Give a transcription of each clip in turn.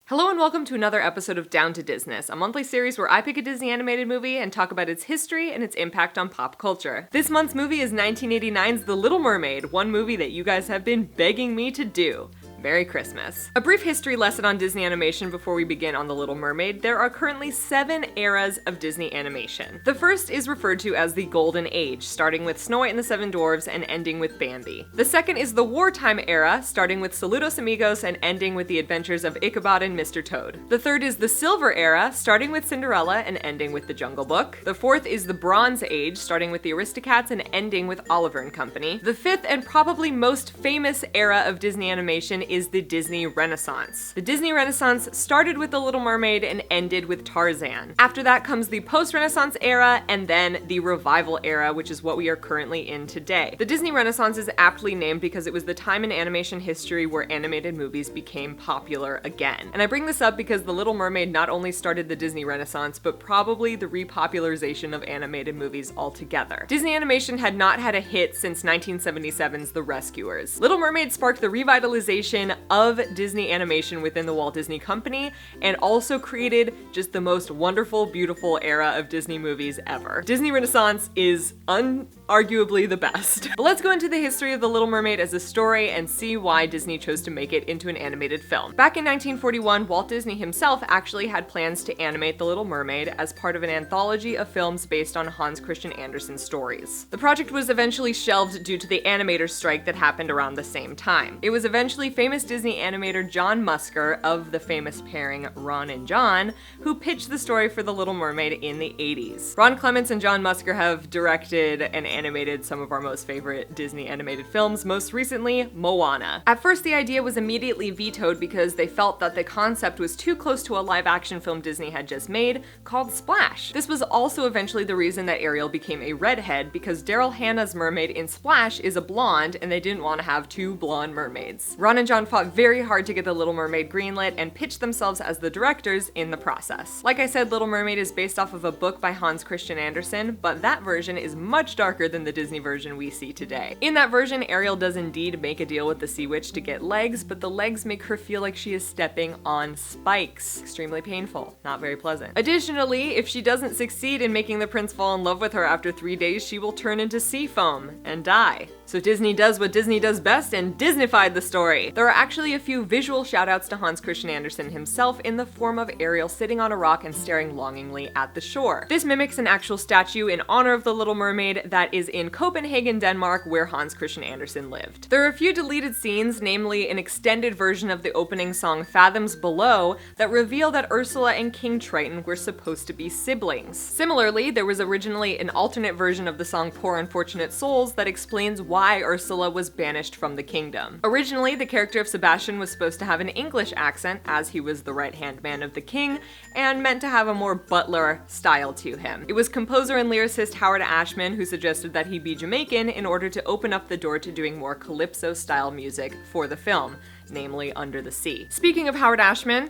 Hello and welcome to another episode of Down to Disness, a monthly series where I pick a Disney animated movie and talk about its history and its impact on pop culture. This month's movie is 1989's The Little Mermaid, one movie that you guys have been begging me to do. Merry Christmas. A brief history lesson on Disney animation before we begin on The Little Mermaid. There are currently 7 eras of Disney animation. The first is referred to as the Golden Age, starting with Snow White and the Seven Dwarfs and ending with Bambi. The second is the Wartime era, starting with Saludos Amigos and ending with the adventures of Ichabod and Mr. Toad. The third is the Silver era, starting with Cinderella and ending with The Jungle Book. The fourth is the Bronze Age, starting with the Aristocats and ending with Oliver and Company. The fifth and probably most famous era of Disney animation is the Disney Renaissance. The Disney Renaissance started with The Little Mermaid and ended with Tarzan. After that comes the Post-Renaissance era and then the Revival era, which is what we are currently in today. The Disney Renaissance is aptly named because it was the time in animation history where animated movies became popular again. And I bring this up because The Little Mermaid not only started the Disney Renaissance, but probably the repopularization of animated movies altogether. Disney animation had not had a hit since 1977's The Rescuers. Little Mermaid sparked the revitalization of Disney animation within the Walt Disney Company and also created just the most wonderful, beautiful era of Disney movies ever. Disney Renaissance is arguably the best. But let's go into the history of The Little Mermaid as a story and see why Disney chose to make it into an animated film. Back in 1941, Walt Disney himself actually had plans to animate The Little Mermaid as part of an anthology of films based on Hans Christian Andersen's stories. The project was eventually shelved due to the animators' strike that happened around the same time. It was eventually famous Disney animator John Musker of the famous pairing Ron and John who pitched the story for The Little Mermaid in the 80s. Ron Clements and John Musker have directed and animated some of our most favorite Disney animated films, most recently Moana. At first, the idea was immediately vetoed because they felt that the concept was too close to a live-action film Disney had just made called Splash. This was also eventually the reason that Ariel became a redhead, because Daryl Hannah's mermaid in Splash is a blonde and they didn't want to have 2 blonde mermaids. Ron and John fought very hard to get The Little Mermaid greenlit and pitched themselves as the directors in the process. Like I said, Little Mermaid is based off of a book by Hans Christian Andersen, but that version is much darker than the Disney version we see today. In that version, Ariel does indeed make a deal with the Sea Witch to get legs, but the legs make her feel like she is stepping on spikes. Extremely painful, not very pleasant. Additionally, if she doesn't succeed in making the prince fall in love with her after 3 days, she will turn into sea foam and die. So Disney does what Disney does best and Disneyfied the story. There are actually a few visual shoutouts to Hans Christian Andersen himself in the form of Ariel sitting on a rock and staring longingly at the shore. This mimics an actual statue in honor of the Little Mermaid that is in Copenhagen, Denmark, where Hans Christian Andersen lived. There are a few deleted scenes, namely an extended version of the opening song Fathoms Below, that reveal that Ursula and King Triton were supposed to be siblings. Similarly, there was originally an alternate version of the song Poor Unfortunate Souls that explains why Ursula was banished from the kingdom. Originally, the character of Sebastian was supposed to have an English accent, as he was the right-hand man of the king, and meant to have a more butler style to him. It was composer and lyricist Howard Ashman who suggested that he be Jamaican in order to open up the door to doing more calypso-style music for the film, namely Under the Sea. Speaking of Howard Ashman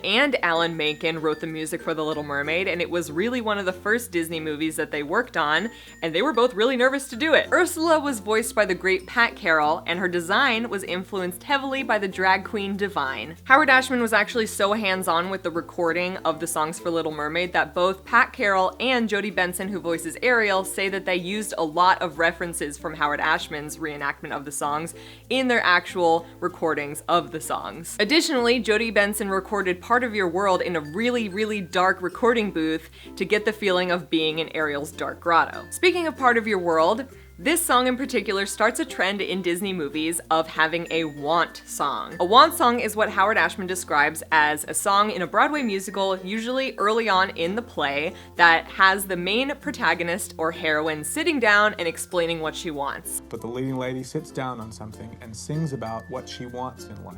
and Alan Menken wrote the music for The Little Mermaid, and it was really one of the first Disney movies that they worked on, and they were both really nervous to do it. Ursula was voiced by the great Pat Carroll, and her design was influenced heavily by the drag queen Divine. Howard Ashman was actually so hands-on with the recording of the songs for Little Mermaid that both Pat Carroll and Jodie Benson, who voices Ariel, say that they used a lot of references from Howard Ashman's reenactment of the songs in their actual recordings of the songs. Additionally, Jodie Benson recorded Part of Your World in a really, really dark recording booth to get the feeling of being in Ariel's dark grotto. Speaking of Part of Your World, this song in particular starts a trend in Disney movies of having a want song. A want song is what Howard Ashman describes as a song in a Broadway musical, usually early on in the play, that has the main protagonist or heroine sitting down and explaining what she wants. But the leading lady sits down on something and sings about what she wants in life.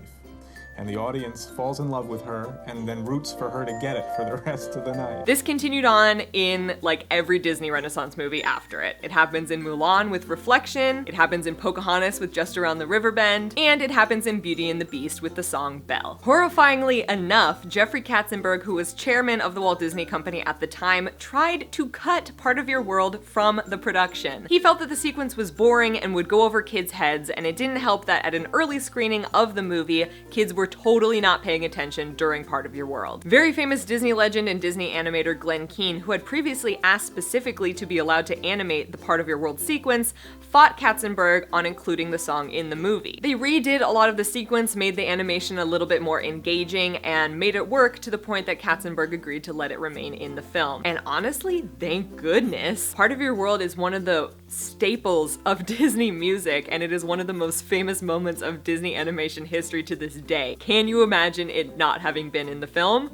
And the audience falls in love with her and then roots for her to get it for the rest of the night. This continued on in like every Disney Renaissance movie after it. It happens in Mulan with Reflection, it happens in Pocahontas with Just Around the River Bend, and it happens in Beauty and the Beast with the song Belle. Horrifyingly enough, Jeffrey Katzenberg, who was chairman of the Walt Disney Company at the time, tried to cut Part of Your World from the production. He felt that the sequence was boring and would go over kids' heads, and it didn't help that at an early screening of the movie, kids were were totally not paying attention during Part of Your World. Very famous Disney legend and Disney animator Glenn Keane, who had previously asked specifically to be allowed to animate the Part of Your World sequence, fought Katzenberg on including the song in the movie. They redid a lot of the sequence, made the animation a little bit more engaging, and made it work to the point that Katzenberg agreed to let it remain in the film. And honestly, thank goodness. Part of Your World is one of the staples of Disney music, and it is one of the most famous moments of Disney animation history to this day. Can you imagine it not having been in the film?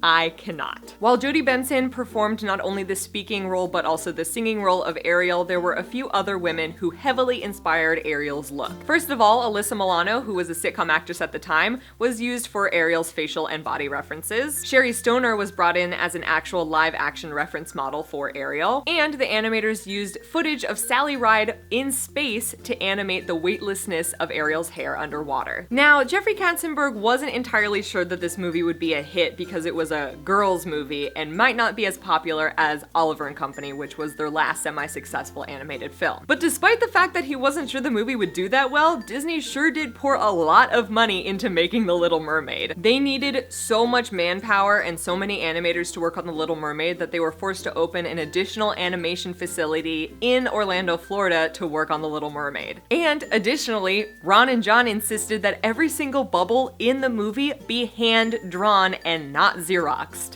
I cannot. While Jodie Benson performed not only the speaking role but also the singing role of Ariel, there were a few other women who heavily inspired Ariel's look. First of all, Alyssa Milano, who was a sitcom actress at the time, was used for Ariel's facial and body references. Sherry Stoner was brought in as an actual live-action reference model for Ariel, and the animators used footage of Sally Ride in space to animate the weightlessness of Ariel's hair underwater. Now, Jeffrey Katzenberg wasn't entirely sure that this movie would be a hit because it was a girls' movie and might not be as popular as Oliver & Company, which was their last semi-successful animated film. But despite the fact that he wasn't sure the movie would do that well, Disney sure did pour a lot of money into making The Little Mermaid. They needed so much manpower and so many animators to work on The Little Mermaid that they were forced to open an additional animation facility in Orlando, Florida to work on The Little Mermaid. And additionally, Ron and John insisted that every single bubble in the movie be hand-drawn and not Xeroxed.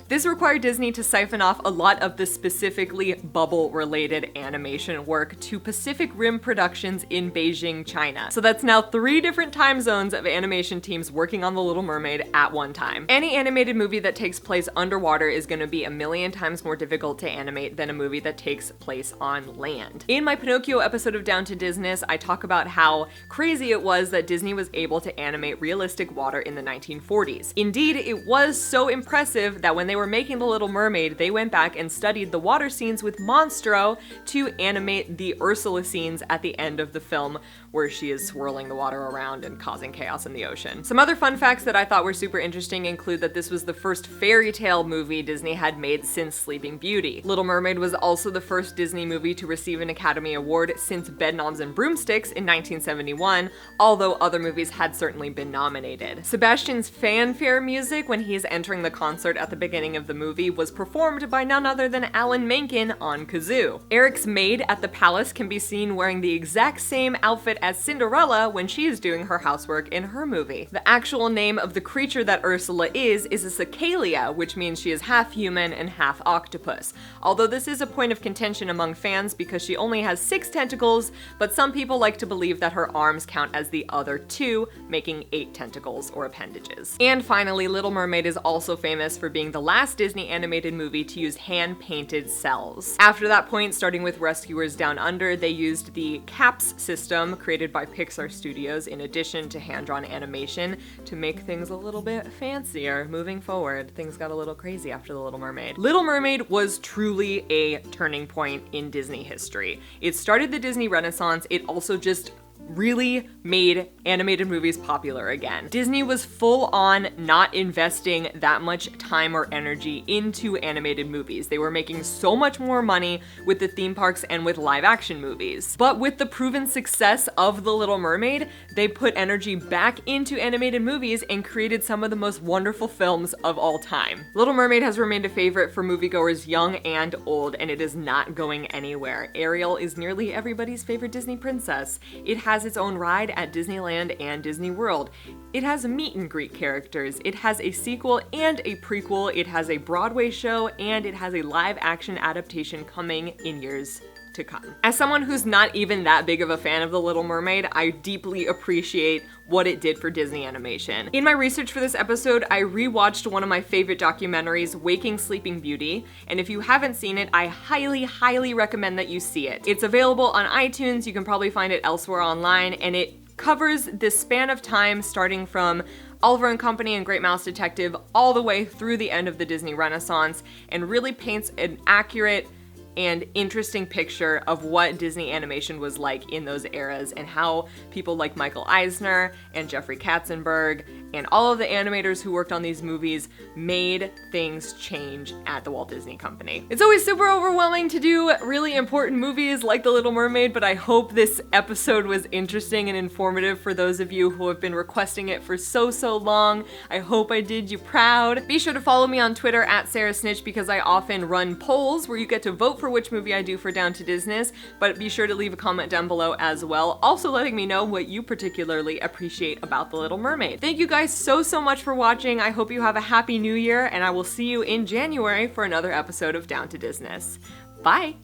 This required Disney to siphon off a lot of the specifically bubble-related animation work to Pacific Rim Productions in Beijing, China. So that's now 3 different time zones of animation teams working on The Little Mermaid at one time. Any animated movie that takes place underwater is going to be a million times more difficult to animate than a movie that takes place on land. In my Pinocchio episode of Down to Disness, I talk about how crazy it was that Disney was able to animate realistic water in the 1940s. Indeed, it was so impressive that when they were making The Little Mermaid, they went back and studied the water scenes with Monstro to animate the Ursula scenes at the end of the film, where she is swirling the water around and causing chaos in the ocean. Some other fun facts that I thought were super interesting include that this was the first fairy tale movie Disney had made since Sleeping Beauty. Little Mermaid was also the first Disney movie to receive an Academy Award since Bedknobs and Broomsticks in 1971, although other movies had certainly been nominated. Sebastian's fanfare music when he is entering the concert at the beginning of the movie was performed by none other than Alan Menken on kazoo. Eric's maid at the palace can be seen wearing the exact same outfit as Cinderella when she is doing her housework in her movie. The actual name of the creature that Ursula is a cicalia, which means she is half human and half octopus. Although this is a point of contention among fans because she only has 6 tentacles, but some people like to believe that her arms count as the other 2, making 8 tentacles or appendages. And finally, Little Mermaid is also famous for being the last Disney animated movie to use hand-painted cells. After that point, starting with Rescuers Down Under, they used the CAPS system created by Pixar Studios in addition to hand-drawn animation to make things a little bit fancier. Moving forward, things got a little crazy after The Little Mermaid. Little Mermaid was truly a turning point in Disney history. It started the Disney Renaissance. It also just really made animated movies popular again. Disney was full on not investing that much time or energy into animated movies. They were making so much more money with the theme parks and with live action movies. But with the proven success of The Little Mermaid, they put energy back into animated movies and created some of the most wonderful films of all time. Little Mermaid has remained a favorite for moviegoers young and old, and it is not going anywhere. Ariel is nearly everybody's favorite Disney princess. It has its own ride at Disneyland and Disney World. It has meet and greet characters. It has a sequel and a prequel. It has a Broadway show, and it has a live action adaptation coming in years to come. As someone who's not even that big of a fan of The Little Mermaid, I deeply appreciate what it did for Disney animation. In my research for this episode, I rewatched one of my favorite documentaries, Waking Sleeping Beauty, and if you haven't seen it, I highly, highly recommend that you see it. It's available on iTunes, you can probably find it elsewhere online, and it covers this span of time starting from Oliver & Company and Great Mouse Detective all the way through the end of the Disney Renaissance, and really paints an accurate and interesting picture of what Disney animation was like in those eras and how people like Michael Eisner and Jeffrey Katzenberg and all of the animators who worked on these movies made things change at the Walt Disney Company. It's always super overwhelming to do really important movies like The Little Mermaid, but I hope this episode was interesting and informative for those of you who have been requesting it for so long. I hope I did you proud. Be sure to follow me on Twitter at Sarah Snitch because I often run polls where you get to vote for which movie I do for Down to Disness, but be sure to leave a comment down below as well, also letting me know what you particularly appreciate about The Little Mermaid. Thank you guys so much for watching. I hope you have a happy new year, and I will see you in January for another episode of Down to Disness. Bye!